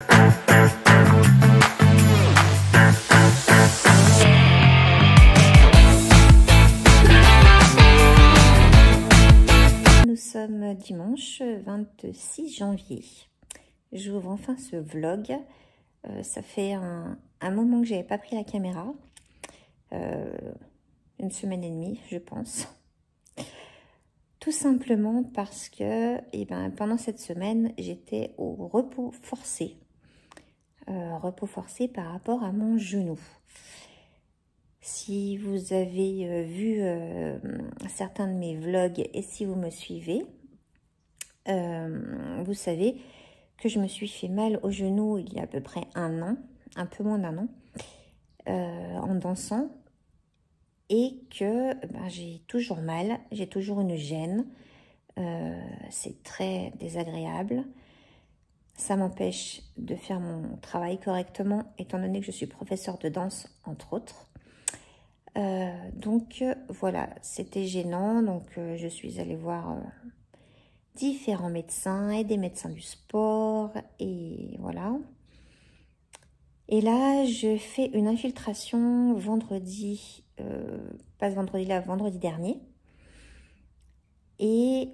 Nous sommes dimanche 26 janvier. J'ouvre enfin ce vlog. Ça fait un moment que j'avais pas pris la caméra. Une semaine et demie, je pense. Tout simplement parce que pendant cette semaine, j'étais au repos forcé. Repos forcé par rapport à mon genou. Si vous avez vu certains de mes vlogs et si vous me suivez, vous savez que je me suis fait mal au genou il y a à peu près un an, un peu moins d'un an, en dansant, et que j'ai toujours mal, j'ai toujours une gêne, c'est très désagréable. Ça m'empêche de faire mon travail correctement, étant donné que je suis professeure de danse, entre autres. Donc voilà, c'était gênant, donc je suis allée voir différents médecins et des médecins du sport, et voilà. Et là, je fais une infiltration vendredi, pas ce vendredi-là, vendredi dernier, et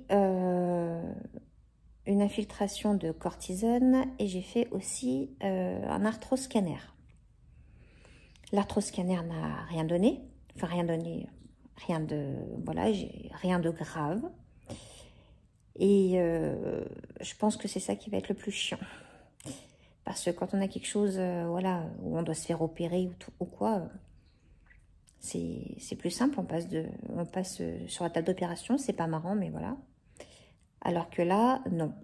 une infiltration de cortisone, et j'ai fait aussi un arthroscanner. L'arthroscanner n'a rien donné, enfin rien donné, rien de, voilà, j'ai rien de grave. Et je pense que c'est ça qui va être le plus chiant. Parce que quand on a quelque chose, voilà, où on doit se faire opérer ou quoi, c'est plus simple, on passe sur la table d'opération, c'est pas marrant, mais voilà. Alors que là, non.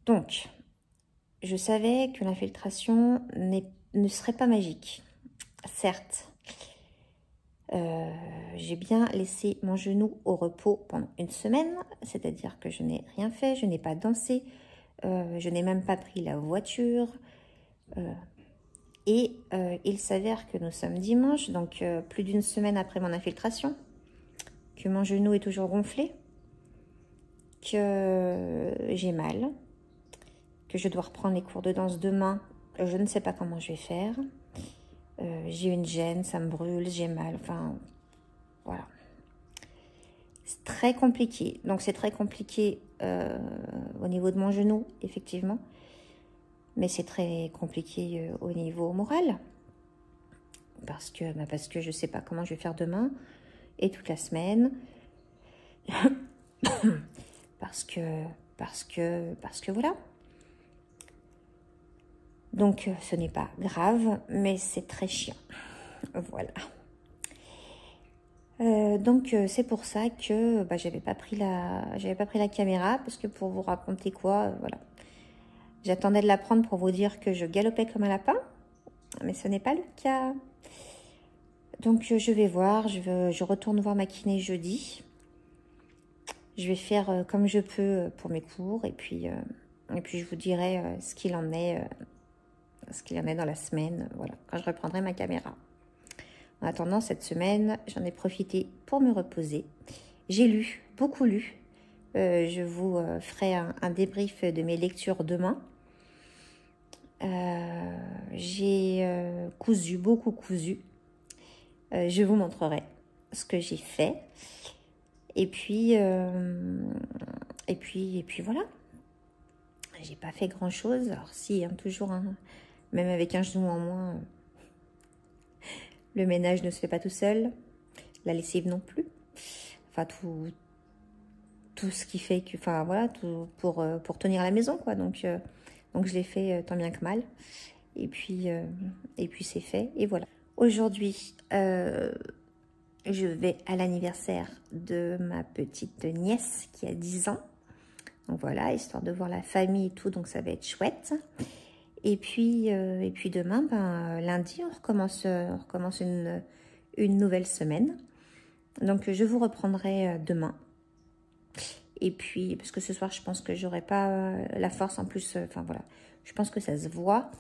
Donc, je savais que l'infiltration ne serait pas magique. Certes, j'ai bien laissé mon genou au repos pendant une semaine, c'est-à-dire que je n'ai rien fait, je n'ai pas dansé, je n'ai même pas pris la voiture. Et il s'avère que nous sommes dimanche, donc plus d'une semaine après mon infiltration, que mon genou est toujours gonflé, que j'ai mal, que je dois reprendre les cours de danse demain. Je ne sais pas comment je vais faire. J'ai une gêne, ça me brûle, j'ai mal, enfin, voilà. C'est très compliqué. Donc, c'est très compliqué au niveau de mon genou, effectivement. Mais c'est très compliqué au niveau moral. Parce que je ne sais pas comment je vais faire demain et toute la semaine. parce que voilà. Donc, ce n'est pas grave, mais c'est très chiant. Voilà. Donc, c'est pour ça que j'avais pas pris la caméra, parce que pour vous raconter quoi, voilà. J'attendais de la prendre pour vous dire que je galopais comme un lapin, mais ce n'est pas le cas. Donc, je vais voir, je retourne voir ma kiné jeudi. Je vais faire comme je peux pour mes cours, et puis je vous dirai ce qu'il en est dans la semaine, voilà, quand je reprendrai ma caméra. En attendant, cette semaine, j'en ai profité pour me reposer. J'ai lu, beaucoup lu. Je vous ferai un débrief de mes lectures demain. J'ai beaucoup cousu. Je vous montrerai ce que j'ai fait. Et puis voilà. J'ai pas fait grand chose. Alors si, toujours, même avec un genou en moins, le ménage ne se fait pas tout seul. La lessive non plus. Enfin, tout ce qui fait que, enfin voilà, tout pour tenir la maison, quoi. Donc je l'ai fait tant bien que mal. Et puis c'est fait. Et voilà. Aujourd'hui, je vais à l'anniversaire de ma petite nièce qui a 10 ans. Donc voilà, histoire de voir la famille et tout, donc ça va être chouette. Et puis demain, lundi, on recommence une nouvelle semaine. Donc je vous reprendrai demain. Et puis, parce que ce soir, je pense que j'aurai pas la force en plus. Enfin voilà, je pense que ça se voit.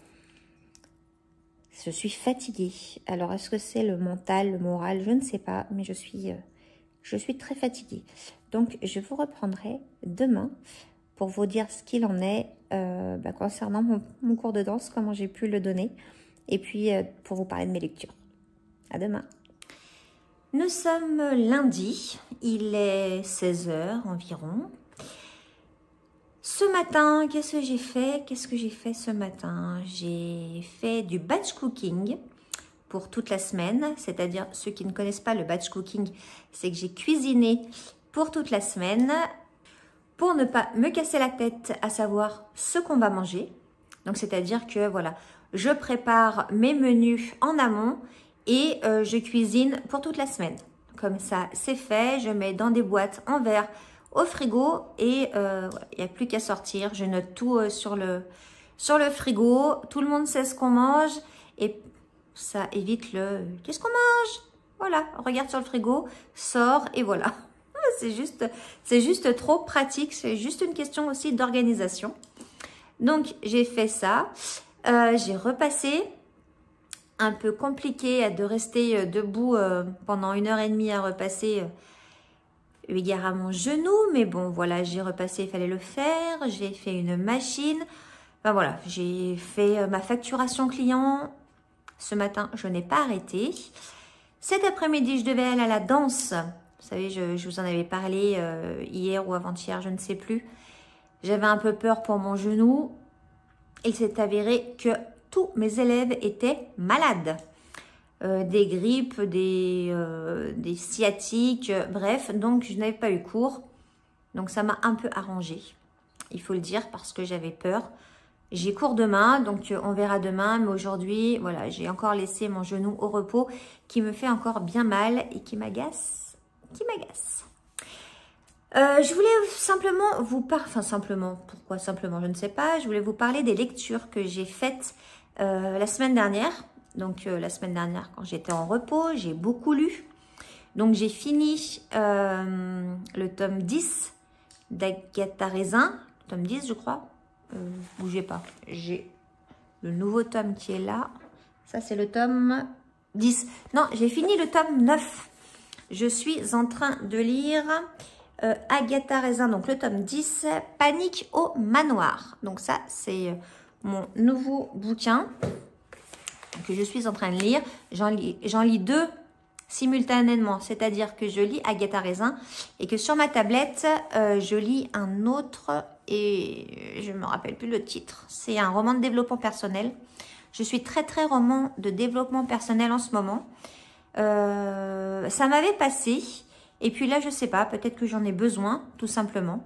Je suis fatiguée. Alors, est-ce que c'est le mental, le moral? Je ne sais pas, mais je suis très fatiguée. Donc, je vous reprendrai demain pour vous dire ce qu'il en est concernant mon cours de danse, comment j'ai pu le donner, et puis pour vous parler de mes lectures. À demain. Nous sommes lundi, il est 16 h environ. Ce matin, qu'est-ce que j'ai fait ce matin? J'ai fait du batch cooking pour toute la semaine, c'est-à-dire ceux qui ne connaissent pas le batch cooking, c'est que j'ai cuisiné pour toute la semaine pour ne pas me casser la tête à savoir ce qu'on va manger. Donc c'est-à-dire que voilà, je prépare mes menus en amont et je cuisine pour toute la semaine. Comme ça, c'est fait, je mets dans des boîtes en verre au frigo et il n'y a plus qu'à sortir. Je note tout sur le frigo, tout le monde sait ce qu'on mange et ça évite le « qu'est-ce qu'on mange ?» Voilà, regarde sur le frigo, sort et voilà. C'est juste trop pratique, c'est juste une question aussi d'organisation. Donc, j'ai fait ça. J'ai repassé. Un peu compliqué de rester debout pendant 1h30 à repasser eu égard à mon genou. Mais bon, voilà, j'ai repassé, il fallait le faire. J'ai fait une machine. Enfin voilà, j'ai fait ma facturation client. Ce matin, je n'ai pas arrêté. Cet après-midi, je devais aller à la danse. Vous savez, je vous en avais parlé hier ou avant-hier, je ne sais plus. J'avais un peu peur pour mon genou. Il s'est avéré que tous mes élèves étaient malades. Des grippes, des sciatiques, bref. Donc, je n'avais pas eu cours. Donc, ça m'a un peu arrangé. Il faut le dire parce que j'avais peur. J'ai cours demain, donc on verra demain. Mais aujourd'hui, voilà, j'ai encore laissé mon genou au repos qui me fait encore bien mal et qui m'agace. Je voulais simplement vous parler, enfin simplement, pourquoi simplement, je ne sais pas. Je voulais vous parler des lectures que j'ai faites la semaine dernière. Donc la semaine dernière, quand j'étais en repos, j'ai beaucoup lu. Donc j'ai fini le tome 10 d'Agatha Raisin, tome 10 je crois. Bougez pas, j'ai le nouveau tome qui est là. Ça c'est le tome 10. Non, j'ai fini le tome 9. Je suis en train de lire Agatha Raisin, donc le tome 10, Panique au manoir. Donc ça, c'est mon nouveau bouquin que je suis en train de lire. J'en lis 2 simultanément, c'est-à-dire que je lis Agatha Raisin et que sur ma tablette, je lis un autre et je ne me rappelle plus le titre. C'est un roman de développement personnel. Je suis très roman de développement personnel en ce moment. Ça m'avait passé et puis là je sais pas, peut-être que j'en ai besoin tout simplement.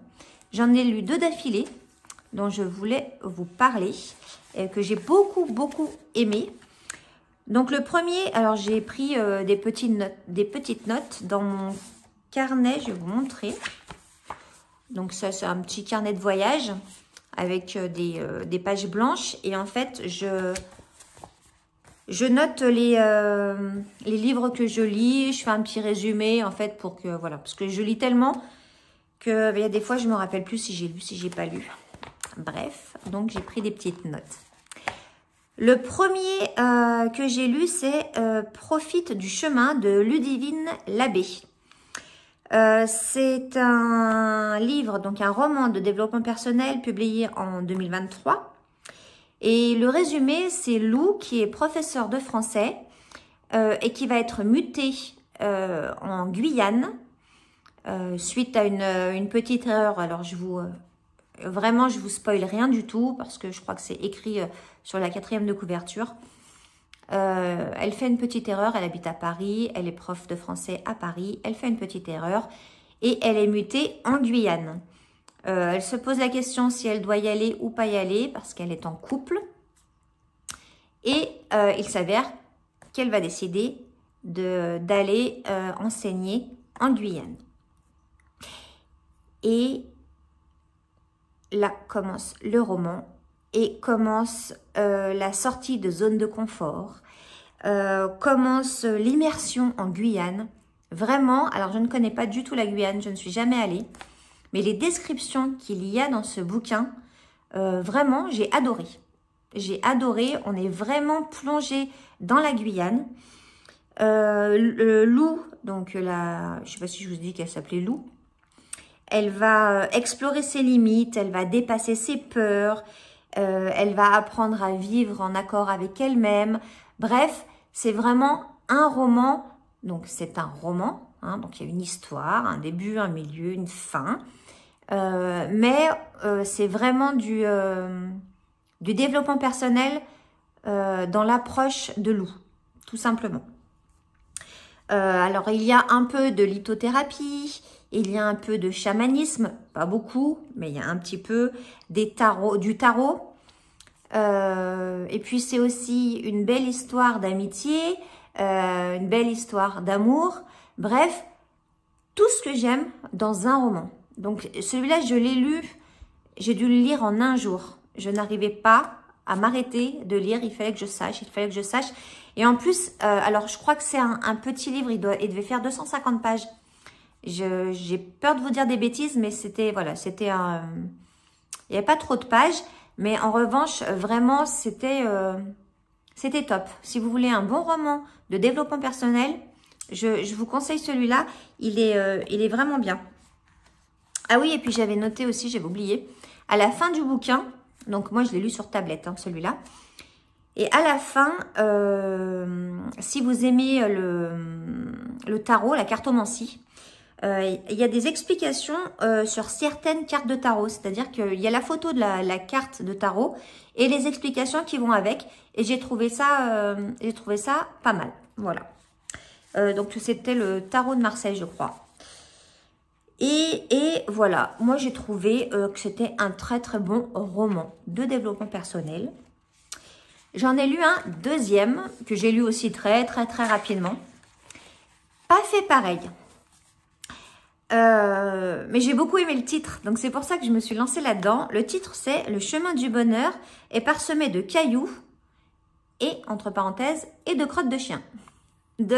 J'en ai lu 2 d'affilée dont je voulais vous parler et que j'ai beaucoup aimé. Donc le premier, alors j'ai pris des petites notes dans mon carnet, je vais vous montrer. Donc ça c'est un petit carnet de voyage avec des pages blanches et en fait je note les livres que je lis, je fais un petit résumé en fait pour que, voilà, parce que je lis tellement que il y a des fois je me rappelle plus si j'ai lu, si j'ai pas lu. Bref, donc j'ai pris des petites notes. Le premier que j'ai lu, c'est Profite du chemin de Ludivine Labbé. C'est un livre, donc un roman de développement personnel publié en 2023. Et le résumé, c'est Lou qui est professeur de français et qui va être muté en Guyane suite à une petite erreur. Alors, vraiment, je vous spoil rien du tout parce que je crois que c'est écrit sur la 4e de couverture. Elle fait une petite erreur, elle habite à Paris, elle est prof de français à Paris, elle fait une petite erreur et elle est mutée en Guyane. Elle se pose la question si elle doit y aller ou pas y aller parce qu'elle est en couple. Et il s'avère qu'elle va décider d'aller enseigner en Guyane. Et là commence le roman et commence la sortie de zone de confort, commence l'immersion en Guyane. Vraiment, alors je ne connais pas du tout la Guyane, je ne suis jamais allée. Mais les descriptions qu'il y a dans ce bouquin, vraiment, j'ai adoré. J'ai adoré, on est vraiment plongé dans la Guyane. Lou, donc je ne sais pas si je vous dis qu'elle s'appelait Lou. Elle va explorer ses limites, elle va dépasser ses peurs, elle va apprendre à vivre en accord avec elle-même. Bref, c'est vraiment un roman. Donc, c'est un roman. Hein, donc, il y a une histoire, un début, un milieu, une fin. Mais c'est vraiment du développement personnel dans l'approche de Lou, tout simplement. Alors, il y a un peu de lithothérapie, il y a un peu de chamanisme, pas beaucoup, mais il y a un petit peu du tarot. Et puis, c'est aussi une belle histoire d'amitié, une belle histoire d'amour. Bref, tout ce que j'aime dans un roman. Donc, celui-là, je l'ai lu, j'ai dû le lire en un jour. Je n'arrivais pas à m'arrêter de lire, il fallait que je sache, Et en plus, alors je crois que c'est un petit livre, il devait faire 250 pages. J'ai peur de vous dire des bêtises, mais c'était, voilà, c'était un... Il n'y avait pas trop de pages, mais en revanche, vraiment, c'était top. Si vous voulez un bon roman de développement personnel, je vous conseille celui-là, il est vraiment bien. Ah oui, et puis j'avais noté aussi, j'avais oublié, à la fin du bouquin, donc moi je l'ai lu sur tablette, hein, celui-là, et à la fin, si vous aimez le tarot, la cartomancie, il y a des explications sur certaines cartes de tarot, c'est-à-dire qu'il y a la photo de la carte de tarot et les explications qui vont avec, et j'ai trouvé ça pas mal, voilà. Donc c'était le tarot de Marseille, je crois. Et voilà, moi j'ai trouvé que c'était un très très bon roman de développement personnel. J'en ai lu un deuxième, que j'ai lu aussi très très très rapidement. Pas fait pareil. Mais j'ai beaucoup aimé le titre, donc c'est pour ça que je me suis lancée là-dedans. Le titre c'est « Le chemin du bonheur est parsemé de cailloux et, entre parenthèses, et de crottes de chien » de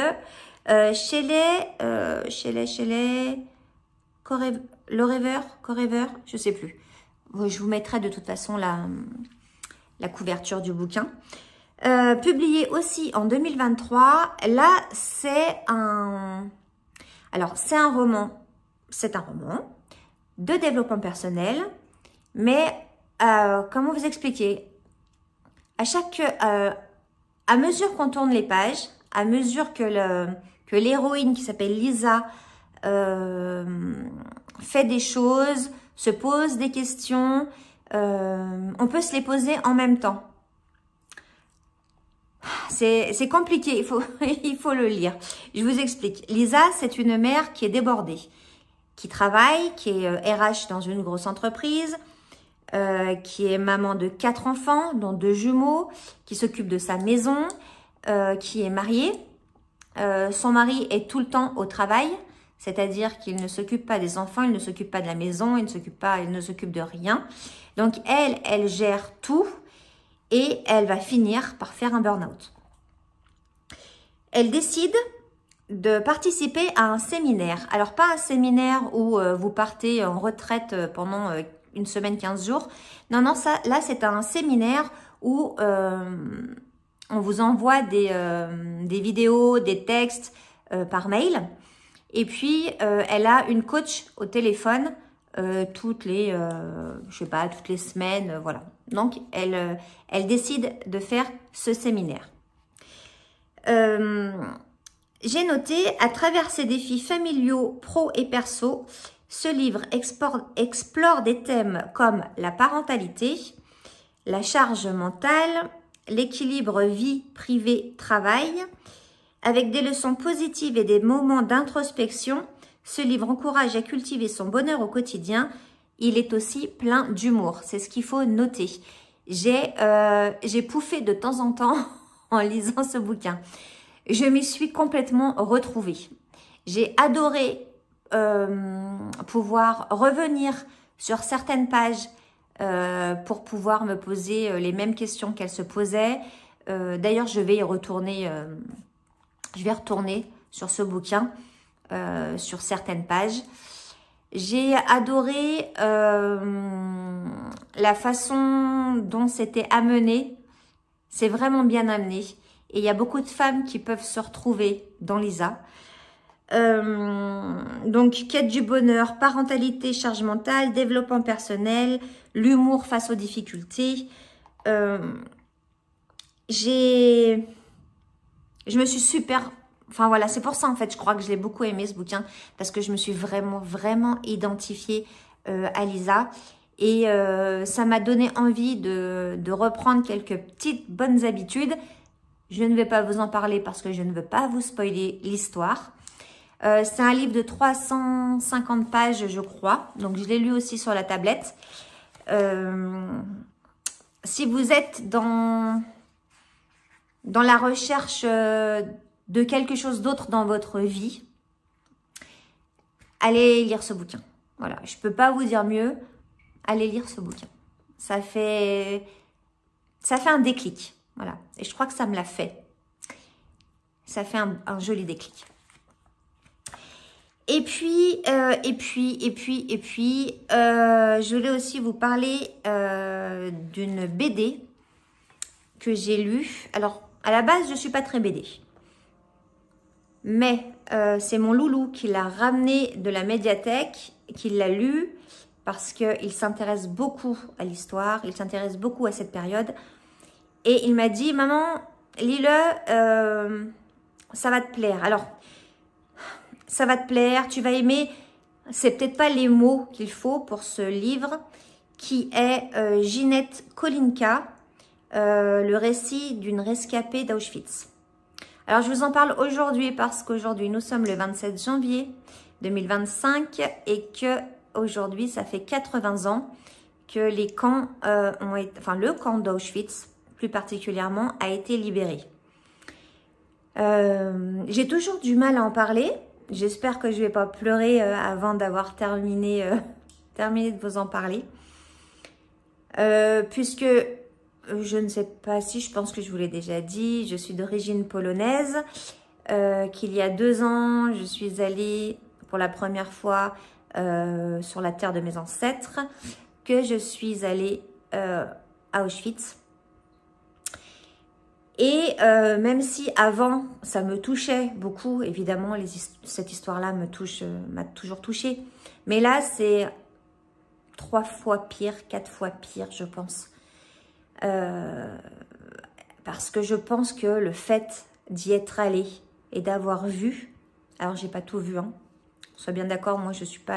Shelley, le rêveur, je sais plus. Je vous mettrai de toute façon la couverture du bouquin. Publié aussi en 2023. Là, c'est un roman de développement personnel, mais comment vous expliquer? À mesure qu'on tourne les pages, à mesure que l'héroïne qui s'appelle Lisa fait des choses, se pose des questions, on peut se les poser en même temps. C'est compliqué, il faut le lire. Je vous explique. Lisa, c'est une mère qui est débordée, qui travaille, qui est RH dans une grosse entreprise, qui est maman de 4 enfants, dont 2 jumeaux, qui s'occupe de sa maison, qui est mariée. Son mari est tout le temps au travail, c'est-à-dire qu'il ne s'occupe pas des enfants, il ne s'occupe pas de la maison, il ne s'occupe de rien. Donc elle gère tout et elle va finir par faire un burn-out. Elle décide de participer à un séminaire. Alors pas un séminaire où vous partez en retraite pendant une semaine, 15 jours. Non, là c'est un séminaire où on vous envoie des vidéos, des textes par mail. Et puis, elle a une coach au téléphone toutes les semaines, voilà. Donc, elle décide de faire ce séminaire. J'ai noté, à travers ses défis familiaux, pro et perso, ce livre explore des thèmes comme la parentalité, la charge mentale, l'équilibre vie privée-travail. Avec des leçons positives et des moments d'introspection, ce livre encourage à cultiver son bonheur au quotidien. Il est aussi plein d'humour. C'est ce qu'il faut noter. J'ai pouffé de temps en temps en lisant ce bouquin. Je m'y suis complètement retrouvée. J'ai adoré pouvoir revenir sur certaines pages pour pouvoir me poser les mêmes questions qu'elle se posait. D'ailleurs, je vais y retourner... Je vais retourner sur ce bouquin, sur certaines pages. J'ai adoré la façon dont c'était amené. C'est vraiment bien amené. Et il y a beaucoup de femmes qui peuvent se retrouver dans Lisa. Donc, quête du bonheur, parentalité, charge mentale, développement personnel, l'humour face aux difficultés. Je me suis super... Enfin voilà, c'est pour ça en fait, je crois que je l'ai beaucoup aimé ce bouquin, parce que je me suis vraiment identifiée à Lisa. Et ça m'a donné envie de reprendre quelques petites bonnes habitudes. Je ne vais pas vous en parler parce que je ne veux pas vous spoiler l'histoire. C'est un livre de 350 pages, je crois. Donc, je l'ai lu aussi sur la tablette. Si vous êtes dans la recherche de quelque chose d'autre dans votre vie, allez lire ce bouquin. Voilà, je ne peux pas vous dire mieux. Allez lire ce bouquin. Ça fait un déclic. Voilà. Et je crois que ça me l'a fait. Ça fait un joli déclic. Et puis, je voulais aussi vous parler d'une BD que j'ai lue. Alors, à la base, je ne suis pas très BD. Mais c'est mon loulou qui l'a ramené de la médiathèque, qui l'a lu, parce qu'il s'intéresse beaucoup à l'histoire, il s'intéresse beaucoup à cette période. Et il m'a dit, maman, lis-le, ça va te plaire. Alors, ça va te plaire, tu vas aimer. C'est peut-être pas les mots qu'il faut pour ce livre, qui est Ginette Kolinka, le récit d'une rescapée d'Auschwitz. Alors, je vous en parle aujourd'hui parce qu'aujourd'hui, nous sommes le 27 janvier 2025 et que aujourd'hui, ça fait 80 ans que les camps ont été, enfin le camp d'Auschwitz, plus particulièrement, a été libéré. J'ai toujours du mal à en parler. J'espère que je ne vais pas pleurer avant d'avoir terminé de vous en parler. Puisque, je ne sais pas si, je pense que je vous l'ai déjà dit, je suis d'origine polonaise. Qu'il y a 2 ans, je suis allée pour la première fois sur la terre de mes ancêtres, que je suis allée à Auschwitz. Et même si avant, ça me touchait beaucoup, évidemment, cette histoire-là m'a toujours touchée. Mais là, c'est 3 fois pire, 4 fois pire, je pense. Parce que je pense que le fait d'y être allée et d'avoir vu, alors j'ai pas tout vu, hein, sois bien d'accord, moi je suis pas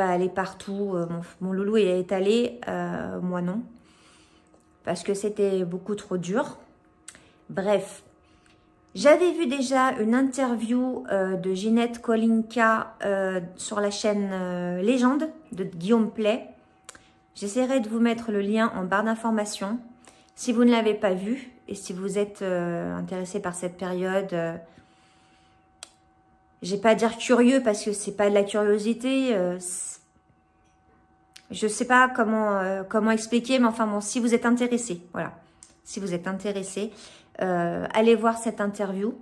allée partout, mon loulou est allé, moi non, parce que c'était beaucoup trop dur. Bref, j'avais vu déjà une interview de Ginette Kolinka sur la chaîne Légende de Guillaume Play. J'essaierai de vous mettre le lien en barre d'information. Si vous ne l'avez pas vu et si vous êtes intéressé par cette période, je ne vais pas dire curieux parce que c'est pas de la curiosité. Je ne sais pas comment expliquer, mais enfin bon, si vous êtes intéressé, voilà. Si vous êtes intéressé, allez voir cette interview.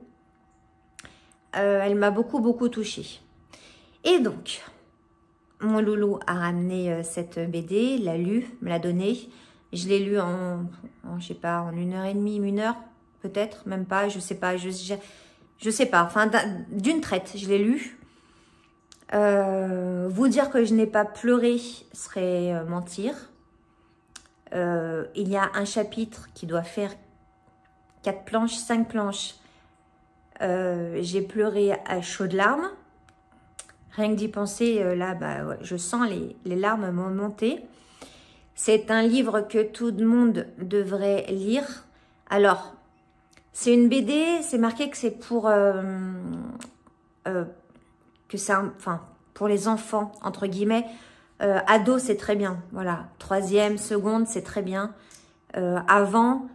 Elle m'a beaucoup touchée. Et donc, mon loulou a ramené cette BD, l'a lu, me l'a donnée. Je l'ai lu je sais pas, en 1h30, 1 heure, peut-être, même pas, je sais pas, je sais pas, enfin, d'une traite, je l'ai lu. Vous dire que je n'ai pas pleuré serait mentir. Il y a un chapitre qui doit faire 4 planches, 5 planches. J'ai pleuré à chaudes larmes. Rien que d'y penser, là, bah, ouais, je sens les larmes m'ont monté. C'est un livre que tout le monde devrait lire. Alors, c'est une BD, c'est marqué que c'est pour pour les enfants, entre guillemets. Ados, c'est très bien. Voilà, 3e, seconde, c'est très bien. Avant,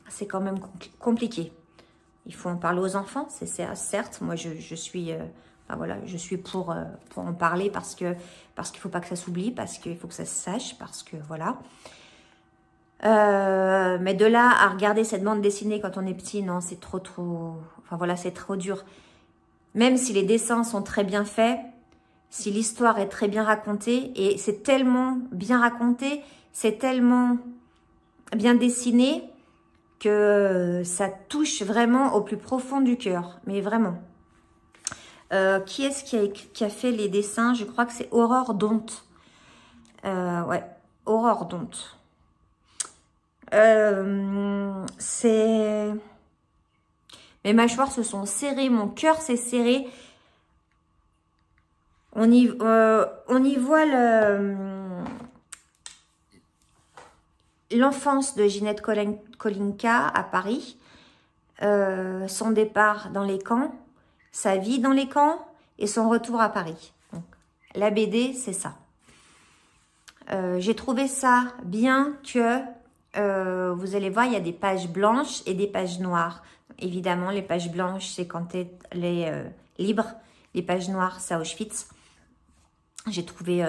c'est quand même compliqué. Il faut en parler aux enfants, c'est certes. Moi, je suis... voilà, je suis pour en parler parce qu'il ne faut pas que ça s'oublie, parce qu'il faut que ça se sache, parce que voilà. Mais de là à regarder cette bande dessinée quand on est petit, non, c'est trop... Enfin voilà, c'est trop dur. Même si les dessins sont très bien faits, si l'histoire est très bien racontée, et c'est tellement bien raconté, c'est tellement bien dessiné, que ça touche vraiment au plus profond du cœur, mais vraiment. Qui est-ce qui a fait les dessins? Je crois que c'est Aurore Donte. Ouais, Aurore Donte. C'est... Mes mâchoires se sont serrées, mon cœur s'est serré. On y voit l'enfance de Ginette Kolinka à Paris, son départ dans les camps, sa vie dans les camps et son retour à Paris. Donc, la BD, c'est ça. J'ai trouvé ça bien que, vous allez voir, il y a des pages blanches et des pages noires. Évidemment, les pages blanches, c'est quand elle est libre. Les pages noires, c'est Auschwitz. J'ai trouvé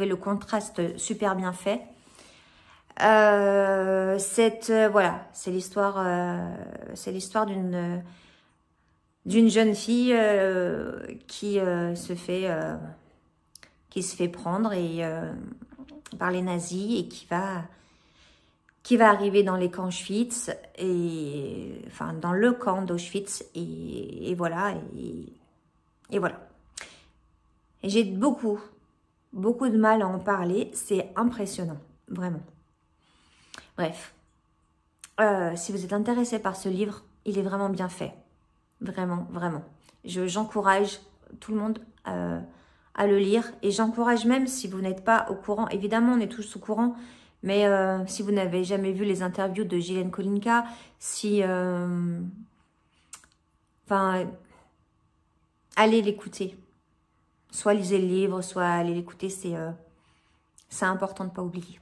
le contraste super bien fait. Voilà, c'est l'histoire d'une jeune fille qui se fait prendre par les nazis et qui va arriver dans les camps Auschwitz enfin dans le camp d'Auschwitz et voilà et voilà. J'ai beaucoup de mal à en parler, c'est impressionnant, vraiment. Bref, si vous êtes intéressé par ce livre, il est vraiment bien fait. Vraiment, vraiment. J'encourage tout le monde à le lire. Et j'encourage même, si vous n'êtes pas au courant, évidemment, on est tous au courant, mais si vous n'avez jamais vu les interviews de Ginette Kolinka, enfin, allez l'écouter. Soit lisez le livre, soit allez l'écouter, c'est important de ne pas oublier.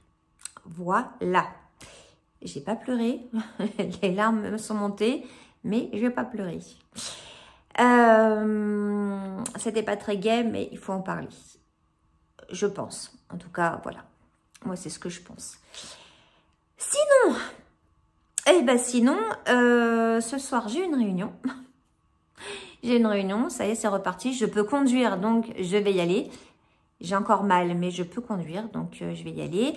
Voilà. J'ai pas pleuré, les larmes me sont montées, mais je vais pas pleurer. C'était pas très gai, mais il faut en parler. Je pense. En tout cas, voilà. Moi, c'est ce que je pense. Sinon, ce soir, j'ai une réunion. J'ai une réunion, ça y est, c'est reparti. Je peux conduire, donc je vais y aller. J'ai encore mal, mais je peux conduire, donc je vais y aller.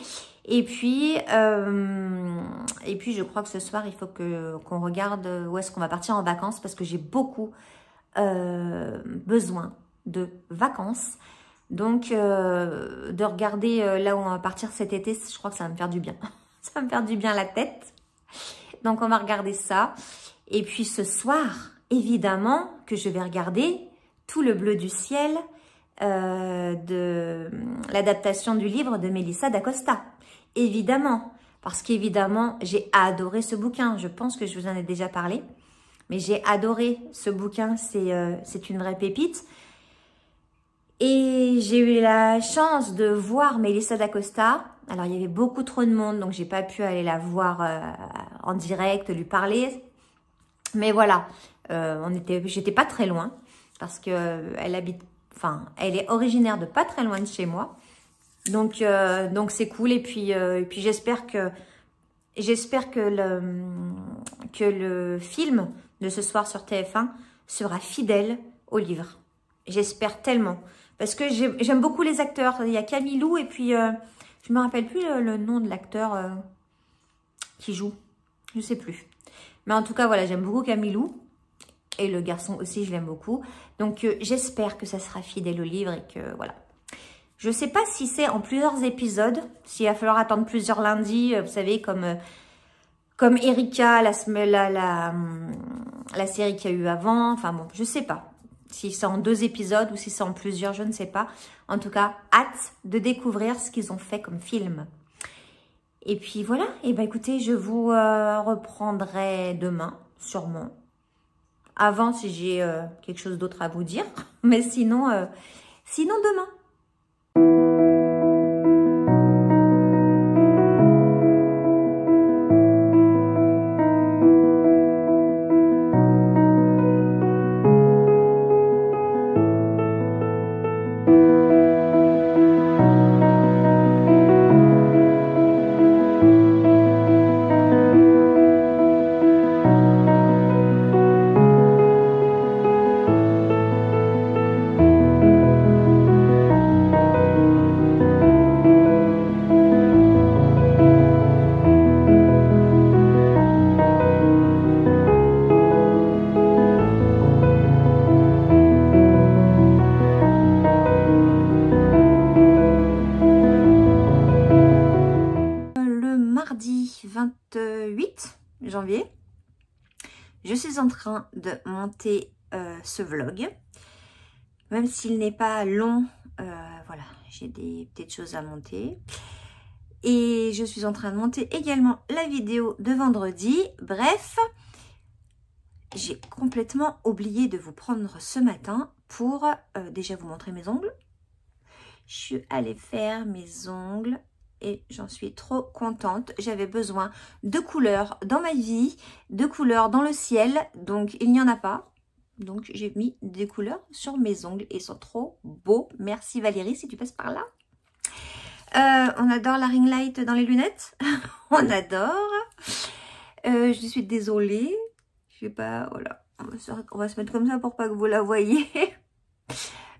Et puis, je crois que ce soir, il faut qu'on regarde où est-ce qu'on va partir en vacances parce que j'ai beaucoup besoin de vacances. Donc, de regarder là où on va partir cet été, je crois que ça va me faire du bien. Ça va me faire du bien à la tête. Donc, on va regarder ça. Et puis, ce soir, évidemment, que je vais regarder Tout le bleu du ciel de l'adaptation du livre de Melissa d'Acosta. Évidemment, parce qu'évidemment, j'ai adoré ce bouquin. Je pense que je vous en ai déjà parlé. Mais j'ai adoré ce bouquin. C'est une vraie pépite. Et j'ai eu la chance de voir Melissa d'Acosta. Alors, il y avait beaucoup trop de monde, donc j'ai pas pu aller la voir en direct, lui parler. Mais voilà, j'étais pas très loin parce que elle est originaire de pas très loin de chez moi. Donc c'est cool. Et puis j'espère que le film de ce soir sur TF1 sera fidèle au livre. J'espère tellement. Parce que j'aime beaucoup les acteurs. Il y a Camille Lou et puis je me rappelle plus le nom de l'acteur qui joue. Je sais plus. Mais en tout cas, voilà, j'aime beaucoup Camille Lou. Et le garçon aussi, je l'aime beaucoup. Donc, j'espère que ça sera fidèle au livre et que, voilà. Je ne sais pas si c'est en plusieurs épisodes, s'il va falloir attendre plusieurs lundis, vous savez, comme Erika, la série qu'il y a eu avant. Enfin bon, je ne sais pas. Si c'est en 2 épisodes ou si c'est en plusieurs, je ne sais pas. En tout cas, hâte de découvrir ce qu'ils ont fait comme film. Et puis voilà, et ben écoutez, je vous reprendrai demain, sûrement. Avant, si j'ai quelque chose d'autre à vous dire. Mais sinon demain. mardi 28 janvier. Je suis en train de monter ce vlog. Même s'il n'est pas long, voilà, j'ai des petites choses à monter. Et je suis en train de monter également la vidéo de vendredi. Bref, j'ai complètement oublié de vous prendre ce matin pour déjà vous montrer mes ongles. Je suis allée faire mes ongles et j'en suis trop contente. J'avais besoin de couleurs dans ma vie, de couleurs dans le ciel, donc il n'y en a pas. Donc j'ai mis des couleurs sur mes ongles et ils sont trop beaux. Merci Valérie si tu passes par là. On adore la ring light dans les lunettes. On adore. Je suis désolée. Je sais pas, voilà. On va se mettre comme ça pour pas que vous la voyez.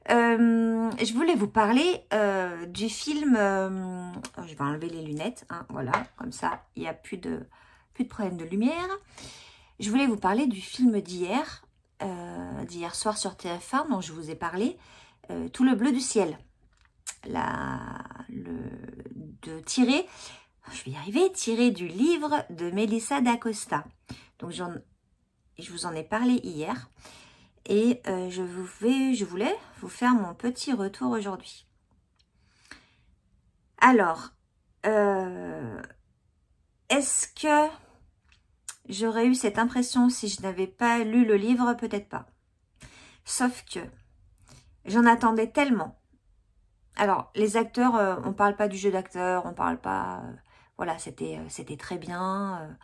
Je voulais vous parler du film. Je vais enlever les lunettes, hein, voilà, comme ça, il n'y a plus de problème de lumière. Je voulais vous parler du film d'hier soir sur TF1, dont je vous ai parlé, Tout le bleu du ciel. Tiré du livre de Melissa d'Acosta. Donc, je vous en ai parlé hier. Et je voulais vous faire mon petit retour aujourd'hui. Alors, est-ce que j'aurais eu cette impression si je n'avais pas lu le livre? Peut-être pas. Sauf que j'en attendais tellement. Alors, les acteurs, on ne parle pas du jeu d'acteur, on ne parle pas... voilà, c'était très bien,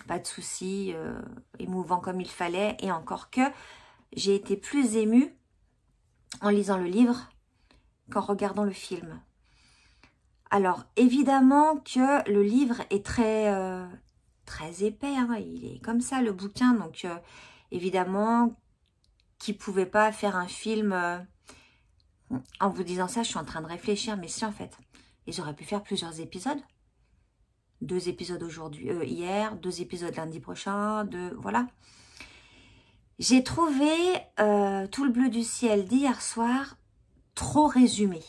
pas de soucis, émouvant comme il fallait. Et encore que... j'ai été plus émue en lisant le livre qu'en regardant le film. Alors, évidemment que le livre est très épais. Hein, il est comme ça, le bouquin. Donc, évidemment, qu'ils ne pouvaient pas faire un film... en vous disant ça, je suis en train de réfléchir. Mais si, en fait, ils auraient pu faire plusieurs épisodes. 2 épisodes aujourd'hui, hier, 2 épisodes lundi prochain, voilà. J'ai trouvé Tout le bleu du ciel d'hier soir trop résumé.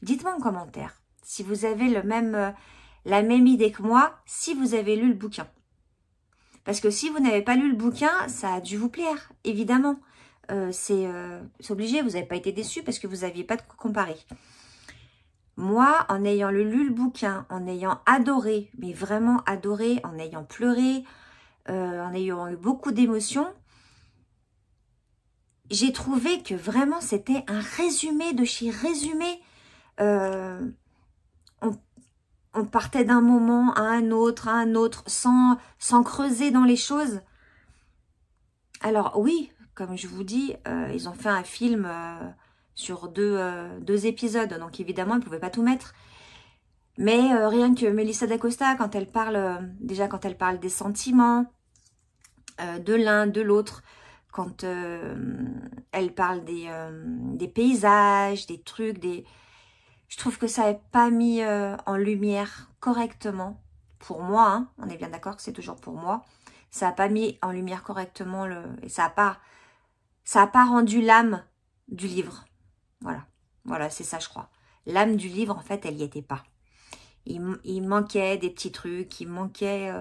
Dites-moi en commentaire si vous avez la même idée que moi, si vous avez lu le bouquin. Parce que si vous n'avez pas lu le bouquin, ça a dû vous plaire, évidemment. C'est obligé, vous n'avez pas été déçus parce que vous n'aviez pas de quoi comparer. Moi, en ayant lu le bouquin, en ayant adoré, mais vraiment adoré, en ayant pleuré, en ayant eu beaucoup d'émotions, j'ai trouvé que vraiment c'était un résumé de chez résumé. On partait d'un moment à un autre, sans creuser dans les choses. Alors oui, comme je vous dis, ils ont fait un film sur deux épisodes, donc évidemment ils ne pouvaient pas tout mettre. Mais rien que Melissa d'Acosta, quand elle parle, déjà quand elle parle des sentiments, de l'un, de l'autre, quand elle parle des paysages, des trucs, je trouve que ça n'est pas mis en lumière correctement. Pour moi, hein, on est bien d'accord que c'est toujours pour moi. Ça n'a pas mis en lumière correctement et ça n'a pas rendu l'âme du livre. Voilà, c'est ça je crois. L'âme du livre, en fait, elle n'y était pas. Il manquait des petits trucs, il manquait...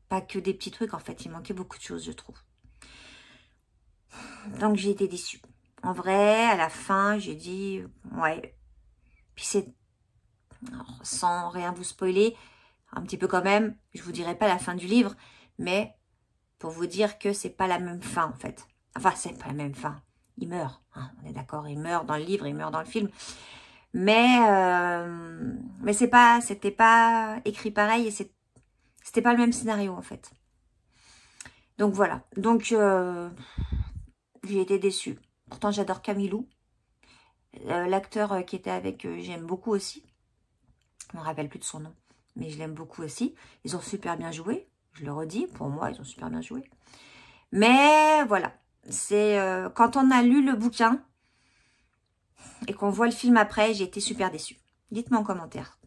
pas que des petits trucs, en fait, il manquait beaucoup de choses, je trouve. Donc, j'ai été déçue. En vrai, à la fin, j'ai dit, ouais. Puis c'est, sans rien vous spoiler, un petit peu quand même, je vous dirai pas la fin du livre, mais pour vous dire que c'est pas la même fin, en fait. Enfin, c'est pas la même fin. Il meurt, hein, on est d'accord, il meurt dans le livre, il meurt dans le film. Mais c'était pas écrit pareil et c'était pas le même scénario, en fait. Donc, voilà. Donc, j'ai été déçue. Pourtant, j'adore Camilou. L'acteur qui était avec eux, j'aime beaucoup aussi. Je ne me rappelle plus de son nom, mais je l'aime beaucoup aussi. Ils ont super bien joué. Je le redis, pour moi, ils ont super bien joué. Mais voilà, c'est quand on a lu le bouquin et qu'on voit le film après, j'ai été super déçue. Dites-moi en commentaire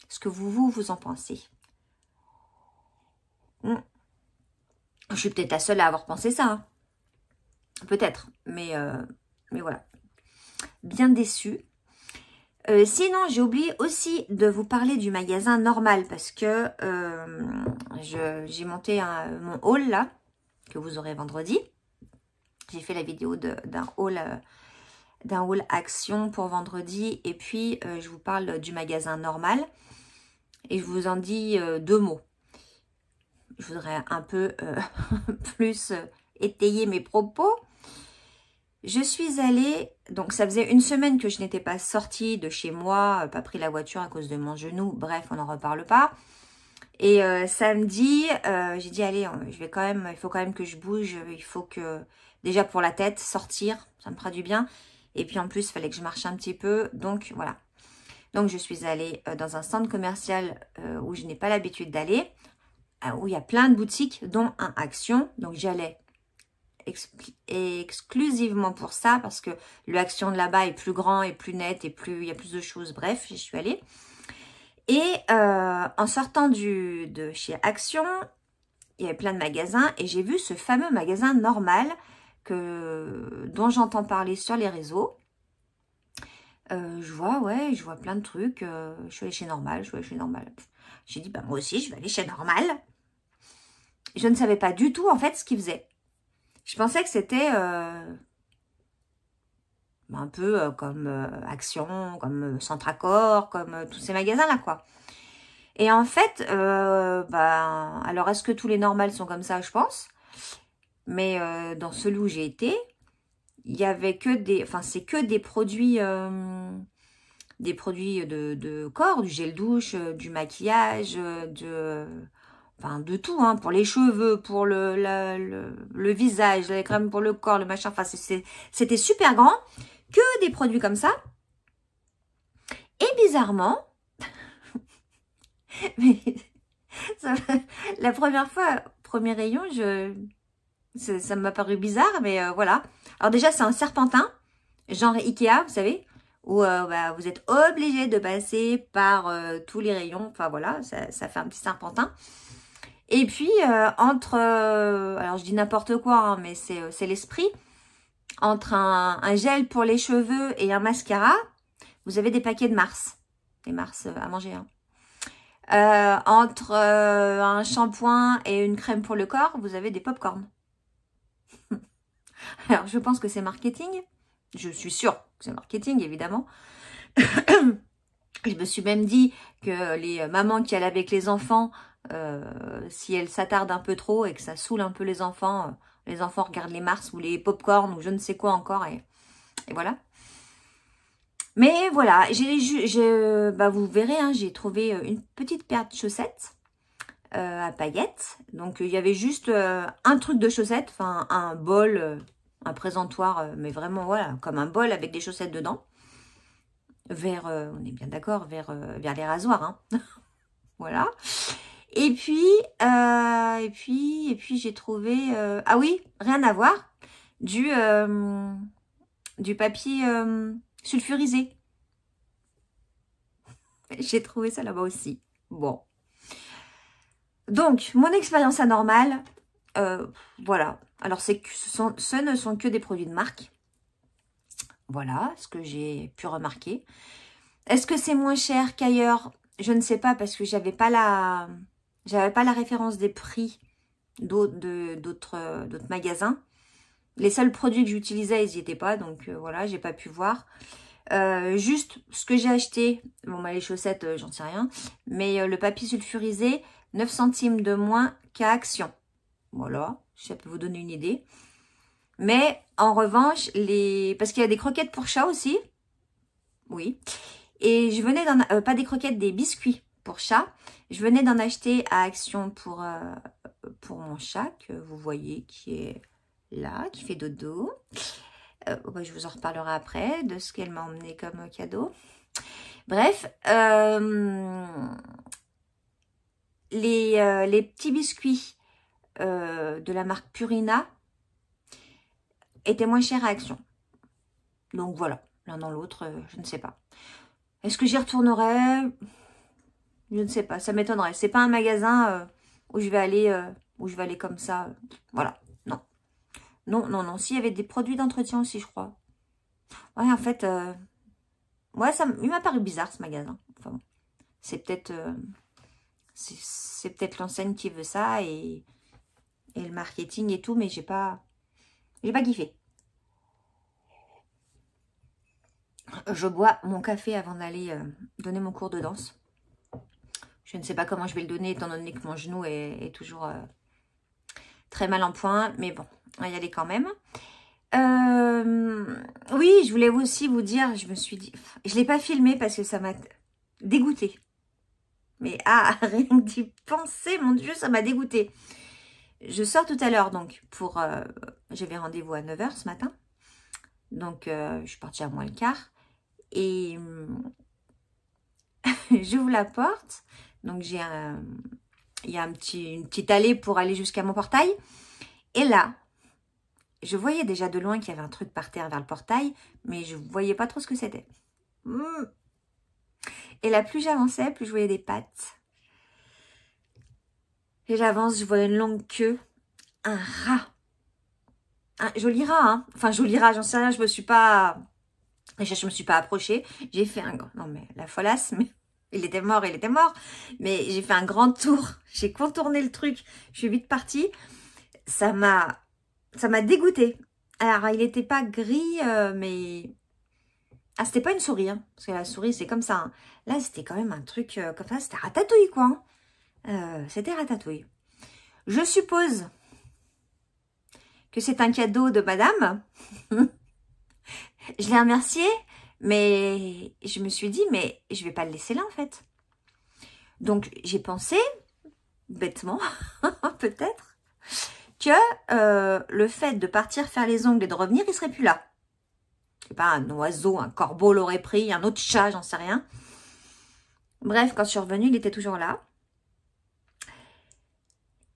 ce que vous en pensez. Je suis peut-être la seule à avoir pensé ça. Hein. Peut-être, mais voilà. Bien déçue. Sinon, j'ai oublié aussi de vous parler du magasin normal parce que j'ai monté mon haul là, que vous aurez vendredi. J'ai fait la vidéo d'un haul action pour vendredi et puis je vous parle du magasin normal et je vous en dis 2 mots. Je voudrais un peu plus étayer mes propos. Je suis allée, donc ça faisait 1 semaine que je n'étais pas sortie de chez moi, pas pris la voiture à cause de mon genou, bref, on n'en reparle pas. Et samedi, j'ai dit, allez, il faut quand même que je bouge, il faut que, déjà pour la tête, sortir, ça me fera du bien. Et puis en plus, il fallait que je marche un petit peu, donc voilà. Donc je suis allée dans un centre commercial où je n'ai pas l'habitude d'aller, où il y a plein de boutiques, dont un Action, donc j'y allais exclusivement pour ça parce que le Action de là-bas est plus grand et plus net et il y a plus de choses. Bref, j'y suis allée. Et en sortant de chez Action, il y avait plein de magasins et j'ai vu ce fameux magasin normal dont j'entends parler sur les réseaux. Je vois plein de trucs. Je suis allée chez Normal, J'ai dit, bah, moi aussi, je vais aller chez Normal. Je ne savais pas du tout, en fait, ce qu'ils faisaient. Je pensais que c'était un peu comme Action, comme Centracor, comme tous ces magasins-là, quoi. Et en fait, alors est-ce que tous les normales sont comme ça, je pense. Mais dans celui où j'ai été, il y avait que c'est que des produits de corps, du gel douche, du maquillage, de tout, hein, pour les cheveux, pour le visage, les crèmes pour le corps, le machin. Enfin, c'était super grand, que des produits comme ça. Et bizarrement, mais la première fois, premier rayon, ça m'a paru bizarre, mais voilà. Alors déjà, c'est un serpentin, genre Ikea, vous savez, où vous êtes obligé de passer par tous les rayons. Enfin voilà, ça fait un petit serpentin. Et puis, alors je dis n'importe quoi, hein, mais c'est l'esprit. Entre un gel pour les cheveux et un mascara, vous avez des paquets de Mars. Des Mars à manger, hein. Entre un shampoing et une crème pour le corps, vous avez des pop-corn. Alors, je pense que c'est marketing. Je suis sûre que c'est marketing, évidemment. Je me suis même dit que les mamans qui allaient avec les enfants, si elles s'attardent un peu trop et que ça saoule un peu les enfants regardent les Mars ou les pop-corn ou je ne sais quoi encore. Et voilà. Mais voilà, vous verrez, hein, j'ai trouvé une petite paire de chaussettes à paillettes. Donc, il y avait juste un truc de chaussettes, enfin un bol, un présentoir, mais vraiment, voilà, comme un bol avec des chaussettes dedans. On est bien d'accord, vers les rasoirs, hein. Voilà. Et puis j'ai trouvé, ah oui, rien à voir, du papier sulfurisé. J'ai trouvé ça là-bas aussi. Bon. Donc, mon expérience anormale, voilà. Alors, ce ne sont que des produits de marque. Voilà ce que j'ai pu remarquer. Est-ce que c'est moins cher qu'ailleurs? Je ne sais pas parce que j'avais pas la référence des prix d'autres magasins. Les seuls produits que j'utilisais, ils n'y étaient pas. Donc, voilà, j'ai pas pu voir. Juste ce que j'ai acheté, bon les chaussettes j'en sais rien, mais le papier sulfurisé 9 centimes de moins qu'à Action. Voilà, ça peut vous donner une idée. Mais en revanche, parce qu'il y a des croquettes pour chat aussi. Oui. Et je venais pas des croquettes, des biscuits pour chat. Je venais d'en acheter à Action pour mon chat, que vous voyez qui est là, qui fait dodo. Je vous en reparlerai après de ce qu'elle m'a emmené comme cadeau. Bref, les petits biscuits de la marque Purina étaient moins chers à Action. Donc voilà, l'un dans l'autre, je ne sais pas. Est-ce que j'y retournerai? Je ne sais pas, ça m'étonnerait. C'est pas un magasin où je vais aller comme ça. Voilà, non. Non. S'il y avait des produits d'entretien aussi, je crois. Ouais, en fait, Ouais, il m'a paru bizarre ce magasin. Enfin, bon. C'est peut-être l'enseigne qui veut ça et le marketing et tout, mais j'ai pas kiffé. Je bois mon café avant d'aller donner mon cours de danse. Je ne sais pas comment je vais le donner étant donné que mon genou est toujours très mal en point. Mais bon, on va y aller quand même. Oui, je voulais aussi vous dire, je me suis dit... Je ne l'ai pas filmé parce que ça m'a dégoûtée. Mais rien que d'y penser, mon Dieu, ça m'a dégoûtée. Je sors tout à l'heure donc pour... J'avais rendez-vous à 9 h ce matin. Donc, je suis partie à moins le quart. Et j'ouvre la porte. Donc, il y a une petite allée pour aller jusqu'à mon portail. Et là, je voyais déjà de loin qu'il y avait un truc par terre vers le portail. Mais je ne voyais pas trop ce que c'était. Et là, plus j'avançais, plus je voyais des pattes. Et j'avance, je vois une longue queue. Un rat. Un joli rat, hein. Enfin, joli rat, j'en sais rien, je me suis pas approchée. J'ai fait un grand... Non, mais la folasse, mais il était mort. Mais j'ai fait un grand tour. J'ai contourné le truc. Je suis vite partie. Ça m'a dégoûtée. Alors, il n'était pas gris, mais... Ah, c'était pas une souris, hein. Parce que la souris, c'est comme ça. Hein. Là, c'était quand même un truc comme ça. C'était ratatouille, quoi. Hein. C'était ratatouille. Je suppose que c'est un cadeau de madame. Je l'ai remercié, mais je me suis dit, mais je vais pas le laisser là, en fait. Donc, j'ai pensé, bêtement, peut-être, que le fait de partir faire les ongles et de revenir, il serait plus là. Je sais pas, un oiseau, un corbeau l'aurait pris, un autre chat, j'en sais rien. Bref, quand je suis revenue, il était toujours là.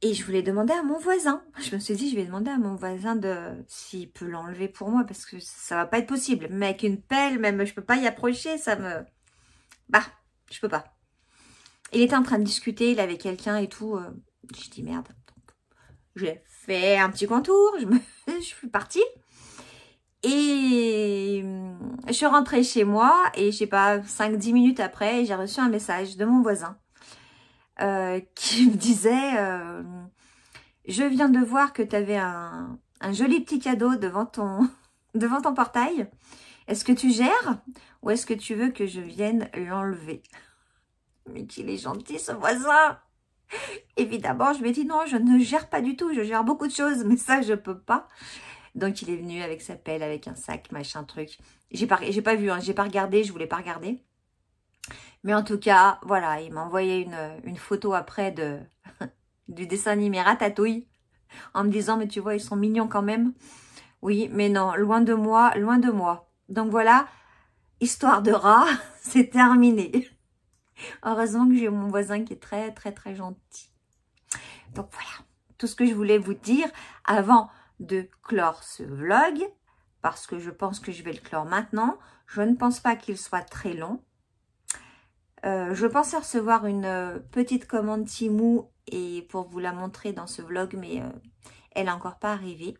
Et je voulais demander à mon voisin. Je me suis dit, je vais demander à mon voisin s'il peut l'enlever pour moi. Parce que ça va pas être possible. Mais avec une pelle, même, je peux pas y approcher. Ça me... Bah, je peux pas. Il était en train de discuter. Il avait quelqu'un et tout. Je dis, merde. J'ai fait un petit contour. Je suis partie. Et je suis rentrée chez moi. Et je sais pas, 5-10 minutes après, j'ai reçu un message de mon voisin. Qui me disait je viens de voir que tu avais un joli petit cadeau devant ton portail. Est-ce que tu gères ou est-ce que tu veux que je vienne l'enlever? Mais qu'il est gentil ce voisin. Évidemment, je lui ai dit non, je ne gère pas du tout. Je gère beaucoup de choses, mais ça, je peux pas. Donc, il est venu avec sa pelle, avec un sac, machin, truc. J'ai pas vu, hein, j'ai pas regardé, je voulais pas regarder. Mais en tout cas, voilà, il m'a envoyé une photo après du dessin animé Ratatouille en me disant, mais tu vois, ils sont mignons quand même. Oui, mais non, loin de moi, loin de moi. Donc voilà, histoire de rat, c'est terminé. Heureusement que j'ai mon voisin qui est très, très, très gentil. Donc voilà, tout ce que je voulais vous dire avant de clore ce vlog, parce que je pense que je vais le clore maintenant. Je ne pense pas qu'il soit très long. Je pensais recevoir une petite commande Temu et pour vous la montrer dans ce vlog, mais elle n'est encore pas arrivée.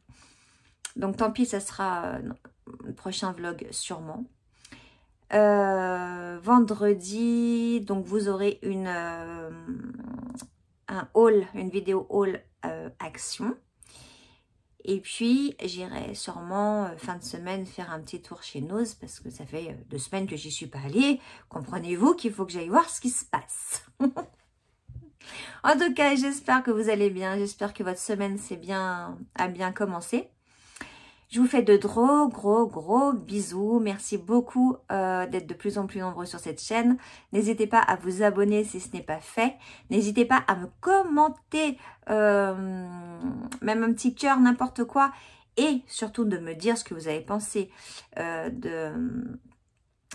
Donc tant pis, ça sera le prochain vlog sûrement. Vendredi, donc vous aurez un haul, une vidéo haul action. Et puis, j'irai sûrement fin de semaine faire un petit tour chez Nose parce que ça fait 2 semaines que j'y suis pas allée. Comprenez-vous qu'il faut que j'aille voir ce qui se passe. En tout cas, j'espère que vous allez bien. J'espère que votre semaine a bien commencé. Je vous fais de gros bisous. Merci beaucoup d'être de plus en plus nombreux sur cette chaîne. N'hésitez pas à vous abonner si ce n'est pas fait. N'hésitez pas à me commenter, même un petit cœur, n'importe quoi. Et surtout de me dire ce que vous avez pensé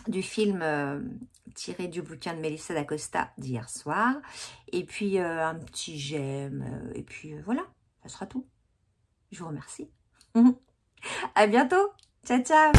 du film tiré du bouquin de Melissa d'Acosta d'hier soir. Et puis un petit j'aime. Et puis voilà, ça sera tout. Je vous remercie. À bientôt. Ciao, ciao.